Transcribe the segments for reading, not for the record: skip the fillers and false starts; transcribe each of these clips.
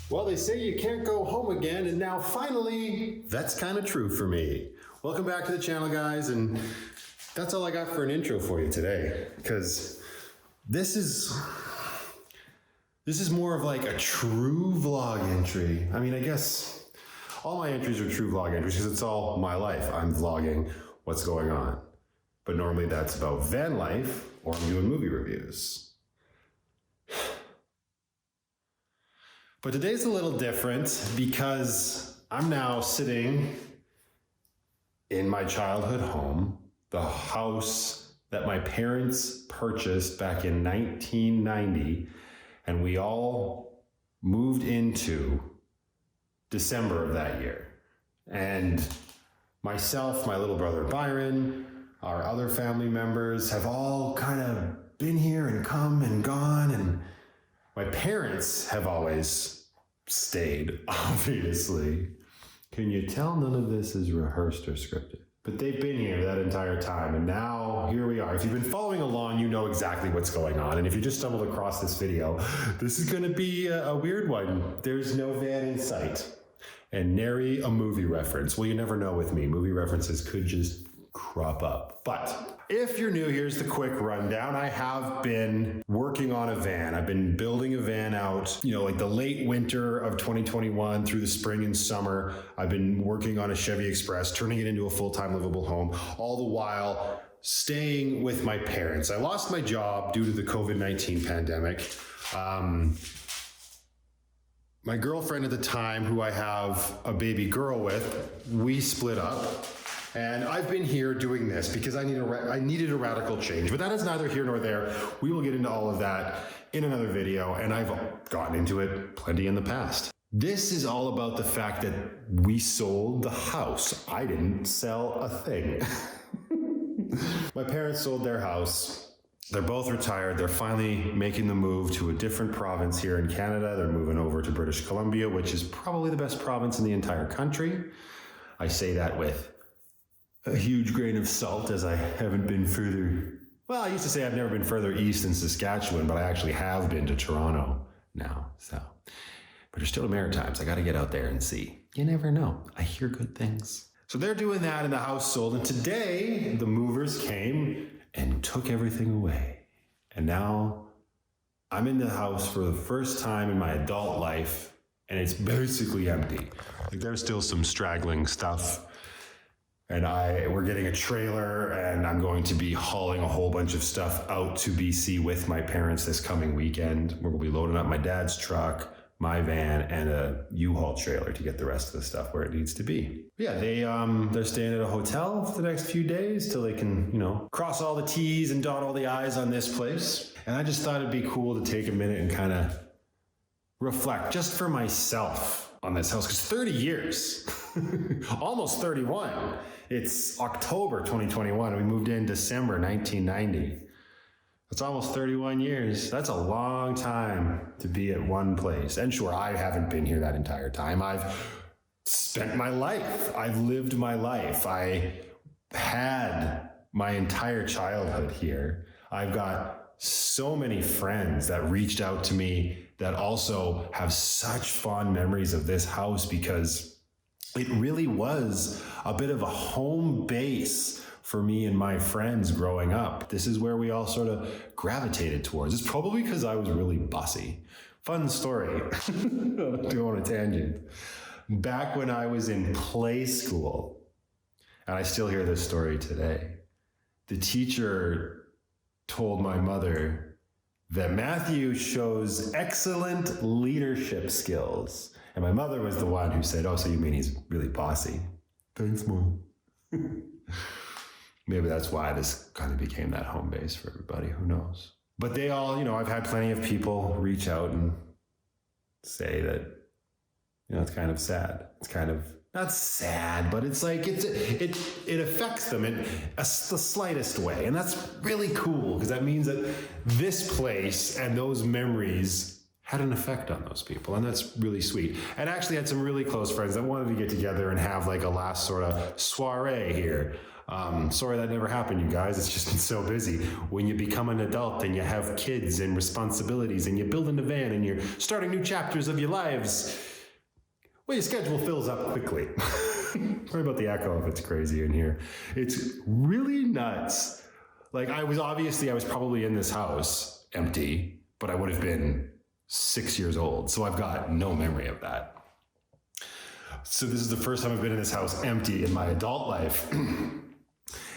Well, they say you can't go home again, and now finally, that's kind of true for me. Welcome back to the channel, guys, and that's all I got for an intro for you today, because this is more of like a true vlog entry. I mean, I guess all my entries are true vlog entries because it's all my life. I'm vlogging what's going on. But normally that's about van life or I'm doing movie reviews. But today's a little different because I'm now sitting in my childhood home, the house that my parents purchased back in 1990, and we all moved into December of that year. And myself, my little brother Byron, our other family members have all kind of been here and come and gone, and my parents have always stayed, obviously. Can you tell none of this is rehearsed or scripted? But they've been here that entire time, and now here we are. If you've been following along, you know exactly what's going on. And if you just stumbled across this video, this is gonna be a weird one. There's no van in sight, and nary a movie reference. Well, you never know with me. Movie references could just crop up. But if you're new, here's the quick rundown. I have been working on a van. I've been building a van out, like the late winter of 2021 through the spring and summer. I've been working on a Chevy Express, turning it into a full-time livable home, all the while staying with my parents. I lost my job due to the COVID-19 pandemic. My girlfriend at the time, who I have a baby girl with, we split up. And I've been here doing this because I needed a radical change, but that is neither here nor there. We will get into all of that in another video, and I've gotten into it plenty in the past. This is all about the fact that we sold the house. I didn't sell a thing. My parents sold their house. They're both retired. They're finally making the move to a different province here in Canada. They're moving over to British Columbia, which is probably the best province in the entire country. I say that with a huge grain of salt, as I haven't been further Well, I used to say I've never been further east than Saskatchewan, but I actually have been to Toronto now. So, but there's still the Maritimes. I got to get out there and see. You never know. I hear good things. So they're doing that and the house sold. And today the movers came and took everything away. And now I'm in the house for the first time in my adult life, and it's basically empty. Like there's still some straggling stuff. And we're getting a trailer, and I'm going to be hauling a whole bunch of stuff out to BC with my parents this coming weekend. We're going to be loading up my dad's truck, my van, and a U-Haul trailer to get the rest of the stuff where it needs to be. Yeah, they're staying at a hotel for the next few days till they can, cross all the T's and dot all the I's on this place. And I just thought it'd be cool to take a minute and kind of reflect just for myself on this house, because 30 years, almost 31. It's October 2021, and we moved in December 1990. That's almost 31 years. That's a long time to be at one place. And sure, I haven't been here that entire time. I've spent my life. I've lived my life. I had my entire childhood here. I've got so many friends that reached out to me that also have such fond memories of this house, because it really was a bit of a home base for me and my friends growing up. This is where we all sort of gravitated towards. It's probably because I was really bossy. Fun story, to go on a tangent. Back when I was in play school, and I still hear this story today, the teacher told my mother that Matthew shows excellent leadership skills. And my mother was the one who said, "Oh, so you mean he's really bossy?" Thanks, Mom. Maybe that's why this kind of became that home base for everybody. Who knows? But they all, I've had plenty of people reach out and say that, it's kind of sad. It's kind of not sad, but it's like it affects them in the slightest way. And that's really cool, because that means that this place and those memories had an effect on those people, and that's really sweet. And actually had some really close friends that wanted to get together and have like a last sort of soiree here. Sorry that never happened, you guys. It's just been so busy. When you become an adult and you have kids and responsibilities and you build in a van and you're starting new chapters of your lives, well, your schedule fills up quickly. Sorry about the echo if it's crazy in here. It's really nuts. Like I was probably in this house empty, but I would have been 6 years old. So I've got no memory of that. So this is the first time I've been in this house empty in my adult life.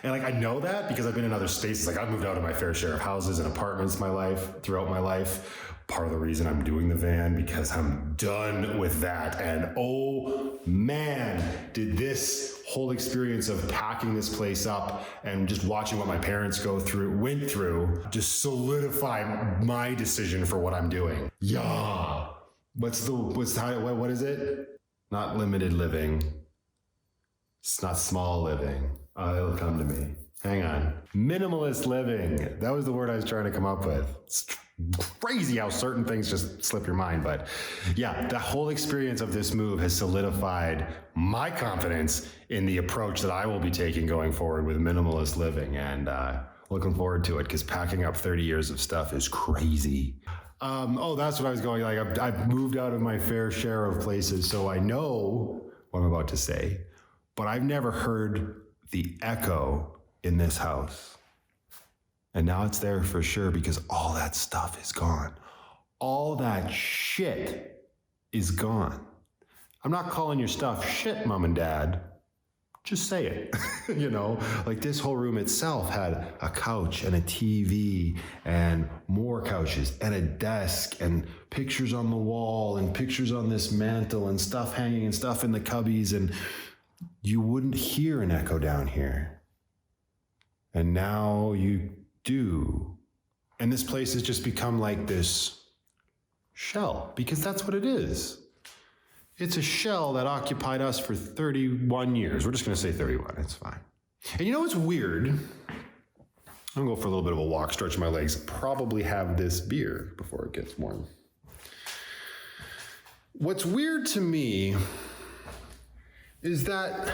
And I know that because I've been in other spaces. I've moved out of my fair share of houses and apartments throughout my life. Part of the reason I'm doing the van, because I'm done with that. And oh man, did this whole experience of packing this place up and just watching what my parents went through, just solidify my decision for what I'm doing. Yeah. What is it? Not limited living. It's not small living. It'll come to me. Hang on. Minimalist living. That was the word I was trying to come up with. It's crazy how certain things just slip your mind. But yeah, the whole experience of this move has solidified my confidence in the approach that I will be taking going forward with minimalist living. And looking forward to it, because packing up 30 years of stuff is crazy. That's what I was going. I've moved out of my fair share of places, so I know what I'm about to say, but I've never heard the echo in this house. And now it's there for sure, because all that stuff is gone. All that shit is gone. I'm not calling your stuff shit, Mom and Dad. Just say it. This whole room itself had a couch and a TV and more couches and a desk and pictures on the wall and pictures on this mantle and stuff hanging and stuff in the cubbies, and you wouldn't hear an echo down here. And now you do. And this place has just become like this shell, because that's what it is. It's a shell that occupied us for 31 years. We're just going to say 31. It's fine. And what's weird? I'm going to go for a little bit of a walk, stretch my legs, probably have this beer before it gets warm. What's weird to me is that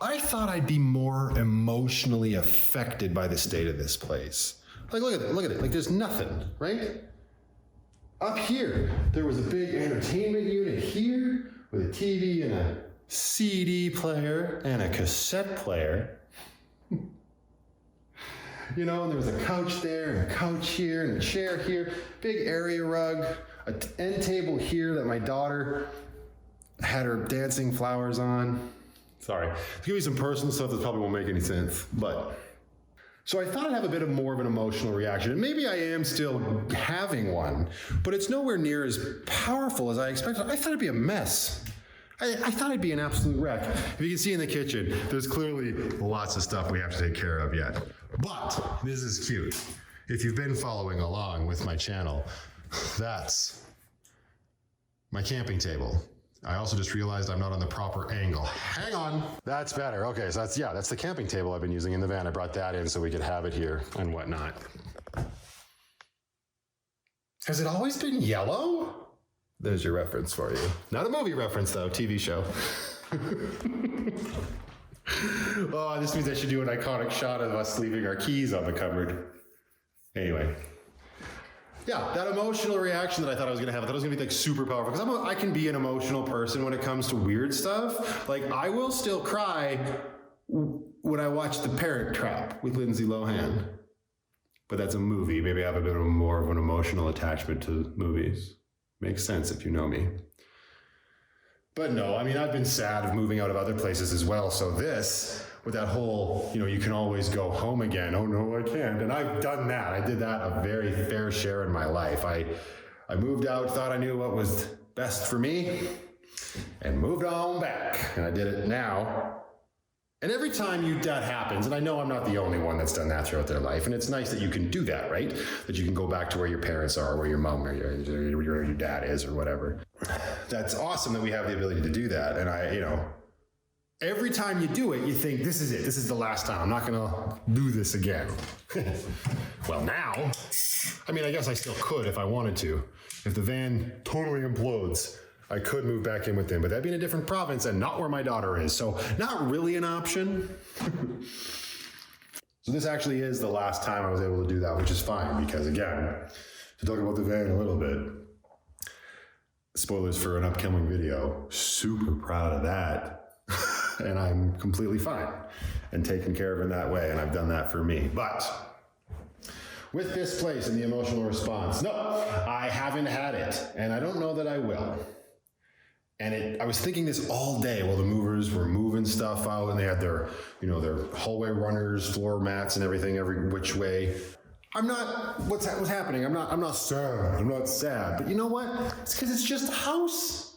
I thought I'd be more emotionally affected by the state of this place. Like, look at it. Like, there's nothing, right? Up here, there was a big entertainment unit here with a TV and a CD player and a cassette player. You know, and there was a couch there and a couch here and a chair here, big area rug, an end table here that my daughter had her dancing flowers on. Sorry, to give you some personal stuff that probably won't make any sense, but. So I thought I'd have a bit more of an emotional reaction, and maybe I am still having one, but it's nowhere near as powerful as I expected. I thought it'd be a mess. I thought I'd be an absolute wreck. If you can see in the kitchen, there's clearly lots of stuff we have to take care of yet. But this is cute. If you've been following along with my channel, that's my camping table. I also just realized I'm not on the proper angle. Hang on. That's better. Okay, so that's the camping table I've been using in the van. I brought that in so we could have it here and whatnot. Has it always been yellow? There's your reference for you. Not a movie reference though, TV show. Oh, this means I should do an iconic shot of us leaving our keys on the cupboard. Anyway. Yeah, that emotional reaction that I thought I was going to have, I thought it was going to be like super powerful. Because I can be an emotional person when it comes to weird stuff. Like, I will still cry when I watch The Parent Trap with Lindsay Lohan. But that's a movie. Maybe I have a bit more of an emotional attachment to movies. Makes sense if you know me. But no, I mean, I've been sad of moving out of other places as well. So this, with that whole, you can always go home again. Oh no, I can't. And I've done that. I did that a very fair share in my life. I moved out, thought I knew what was best for me, and moved on back. And I did it now. And every time that happens, and I know I'm not the only one that's done that throughout their life, and it's nice that you can do that, right? That you can go back to where your parents are, where your mom or your dad is, or whatever. That's awesome that we have the ability to do that. And every time you do it, you think, this is it. This is the last time. I'm not going to do this again. Well, now, I mean, I guess I still could if I wanted to. If the van totally implodes, I could move back in with them, but that'd be in a different province and not where my daughter is. So not really an option. So this actually is the last time I was able to do that, which is fine because, again, to talk about the van a little bit, spoilers for an upcoming video, super proud of that. And I'm completely fine and taken care of in that way. And I've done that for me. But with this place and the emotional response, no, I haven't had it. And I don't know that I will. And I was thinking this all day while the movers were moving stuff out and they had their, their hallway runners, floor mats and everything every which way. I'm not, what's happening? I'm not sad. I'm not sad. But you know what? It's because it's just a house.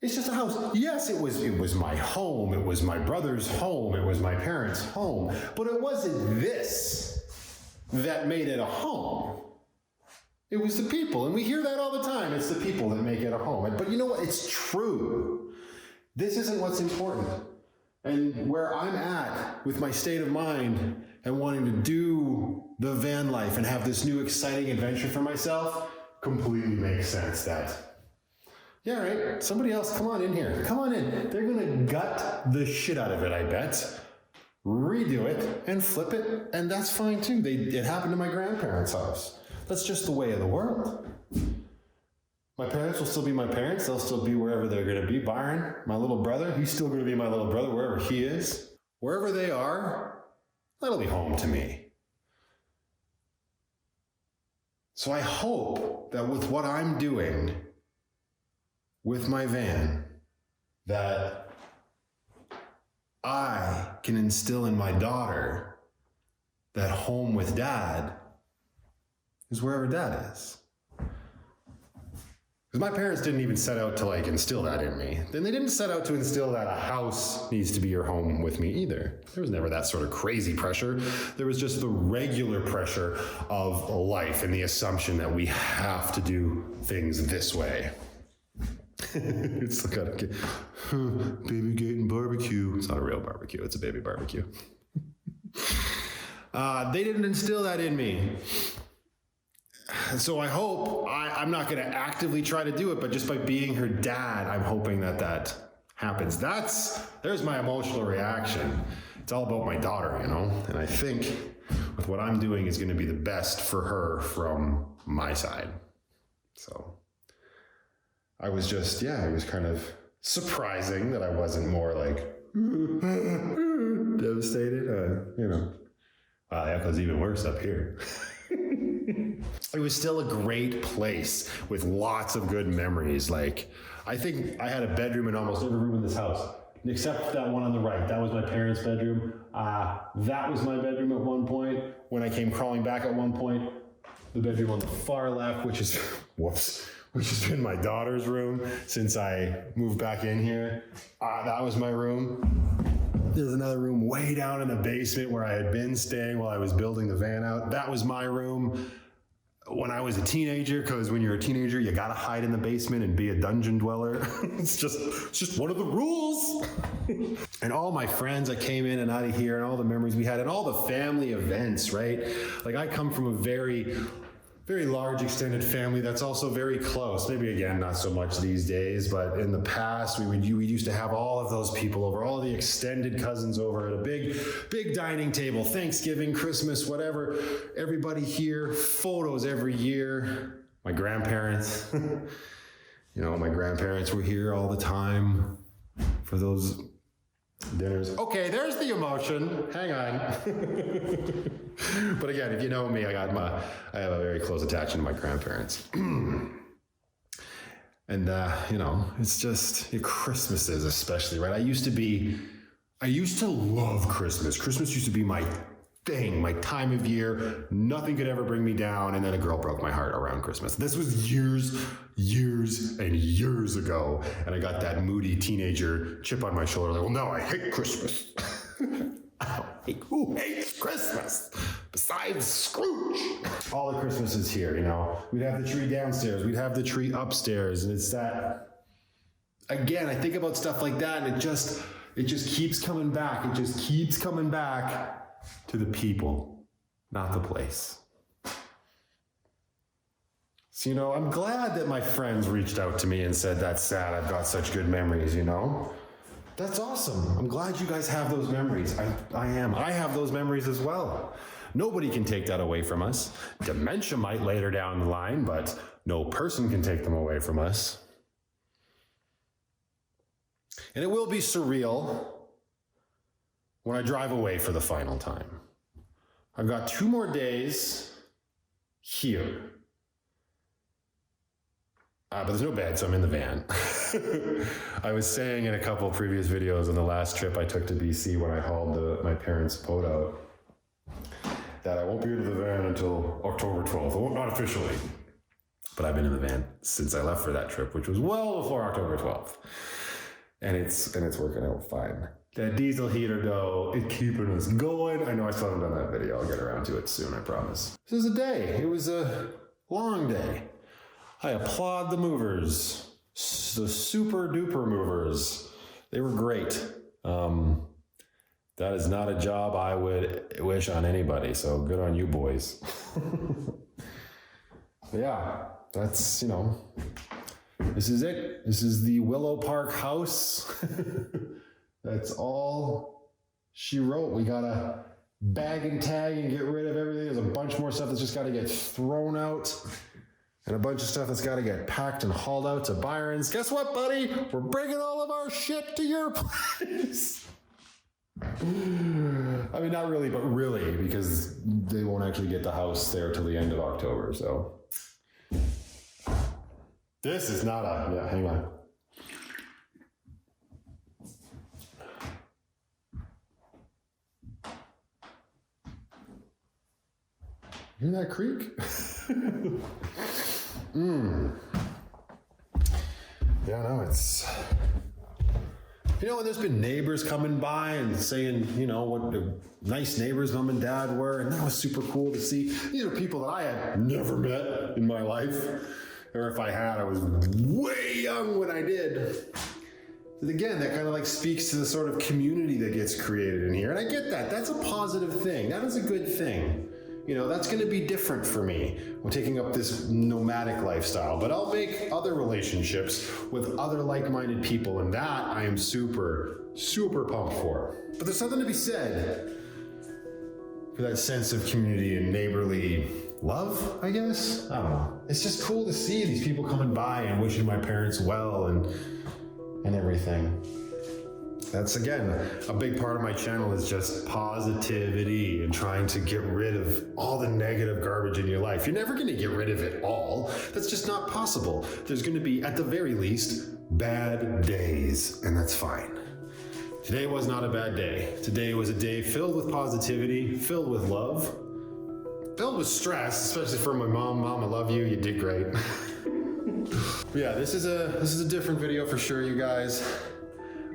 It's just a house. Yes, it was my home. It was my brother's home. It was my parents' home. But it wasn't this that made it a home. It was the people, and we hear that all the time. It's the people that make it a home. But you know what? It's true. This isn't what's important. And where I'm at with my state of mind and wanting to do the van life and have this new exciting adventure for myself completely makes sense that, yeah, right, somebody else, come on in here. Come on in. They're going to gut the shit out of it, I bet. Redo it and flip it, and that's fine too. It happened to my grandparents' house. That's just the way of the world. My parents will still be my parents. They'll still be wherever they're going to be. Byron, my little brother, he's still going to be my little brother wherever he is. Wherever they are, that'll be home to me. So I hope that with what I'm doing with my van, that I can instill in my daughter that home with dad is wherever dad is. Because my parents didn't even set out to instill that in me. Then they didn't set out to instill that a house needs to be your home with me either. There was never that sort of crazy pressure. There was just the regular pressure of life and the assumption that we have to do things this way. It's like baby getting barbecue. It's not a real barbecue. It's a baby barbecue. They didn't instill that in me. So I hope, I'm not going to actively try to do it, but just by being her dad, I'm hoping that happens. There's my emotional reaction. It's all about my daughter, you know? And I think with what I'm doing is going to be the best for her from my side. So I was just, it was kind of surprising that I wasn't more like devastated, you know. Wow, that was even worse up here. It was still a great place with lots of good memories. Like, I think I had a bedroom in almost every room in this house, except that one on the right. That was my parents' bedroom. That was my bedroom at one point. When I came crawling back at one point, the bedroom on the far left, which has been my daughter's room since I moved back in here. That was my room. There's another room way down in the basement where I had been staying while I was building the van out. That was my room when I was a teenager, because when you're a teenager, you gotta hide in the basement and be a dungeon dweller. It's just one of the rules. And all my friends that came in and out of here and all the memories we had and all the family events, right? Like, I come from a very, very large extended family that's also very close. Maybe again, not so much these days, but in the past, we used to have all of those people over, all of the extended cousins over at a big dining table, Thanksgiving, Christmas, whatever. Everybody here, photos every year. My grandparents, my grandparents were here all the time for those dinners. Okay, there's the emotion. Hang on. But again, if you know me, I have a very close attachment to my grandparents. And it's just Christmases especially, right? I used to love Christmas. Christmas used to be my thing, my time of year. Nothing could ever bring me down. And then a girl broke my heart around Christmas. This was years and years ago. And I got that moody teenager chip on my shoulder. Like, well, no, I hate Christmas. Who hates Christmas besides Scrooge? All the Christmases here, we'd have the tree downstairs, we'd have the tree upstairs, and it's that, again, I think about stuff like that, and it just keeps coming back. It just keeps coming back to the people, not the place. So, I'm glad that my friends reached out to me and said, that's sad, I've got such good memories, That's awesome. I'm glad you guys have those memories. I have those memories as well. Nobody can take that away from us. Dementia might later down the line, but no person can take them away from us. And it will be surreal when I drive away for the final time. I've got 2 more days here. But there's no bed, so I'm in the van. I was saying in a couple of previous videos on the last trip I took to BC when I hauled my parents' boat out that I won't be in the van until October 12th. Well, not officially, but I've been in the van since I left for that trip, which was well before October 12th. And it's working out fine. That diesel heater, though, it's keeping us going. I know I still haven't done that video. I'll get around to it soon, I promise. This is a day. It was a long day. I applaud the movers, the super duper movers. They were great. That is not a job I would wish on anybody, so good on you boys. Yeah, that's, this is it. This is the Willow Park house. That's all she wrote. We gotta bag and tag and get rid of everything. There's a bunch more stuff that's just gotta get thrown out. And a bunch of stuff that's got to get packed and hauled out to Byron's. Guess what, buddy? We're bringing all of our shit to your place. I mean, not really, but really, because they won't actually get the house there till the end of October, so. This is not hang on. Hear that creak? Yeah, no, it's... and there's been neighbors coming by and saying, what the nice neighbors mom and dad were, and that was super cool to see. These are people that I had never met in my life, or if I had, I was way young when I did. But again, that kind of speaks to the sort of community that gets created in here, and I get that. That's a positive thing. That is a good thing. that's going to be different for me. I'm taking up this nomadic lifestyle, but I'll make other relationships with other like-minded people, and that I am super, super pumped for. But there's something to be said for that sense of community and neighborly love, I guess? I don't know. It's just cool to see these people coming by and wishing my parents well and everything. That's, again, a big part of my channel is just positivity and trying to get rid of all the negative garbage in your life. You're never going to get rid of it all. That's just not possible. There's going to be, at the very least, bad days, and that's fine. Today was not a bad day. Today was a day filled with positivity, filled with love, filled with stress, especially for my mom. Mom, I love you. You did great. Yeah, this is a different video for sure, you guys.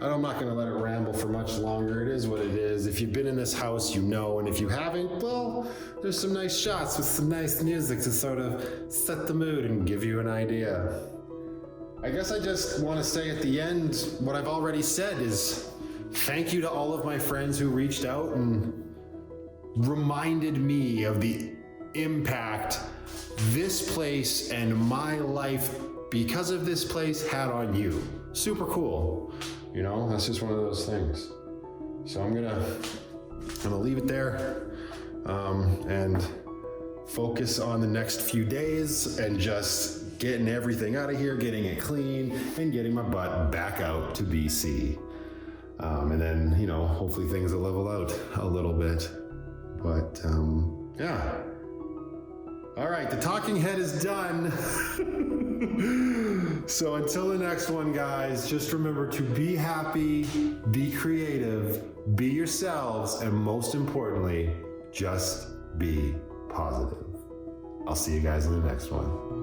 I'm not going to let it ramble for much longer. It is what it is. If you've been in this house, you know, and if you haven't, well, there's some nice shots with some nice music to sort of set the mood and give you an idea. I guess I just want to say at the end what I've already said is thank you to all of my friends who reached out and reminded me of the impact this place and my life because of this place had on you. Super cool. That's just one of those things. So I'm gonna leave it there and focus on the next few days and just getting everything out of here, getting it clean, and getting my butt back out to BC. And then, hopefully things will level out a little bit. But yeah. All right, the talking head is done. So until the next one, guys, just remember to be happy, be creative, be yourselves, and most importantly, just be positive. I'll see you guys in the next one.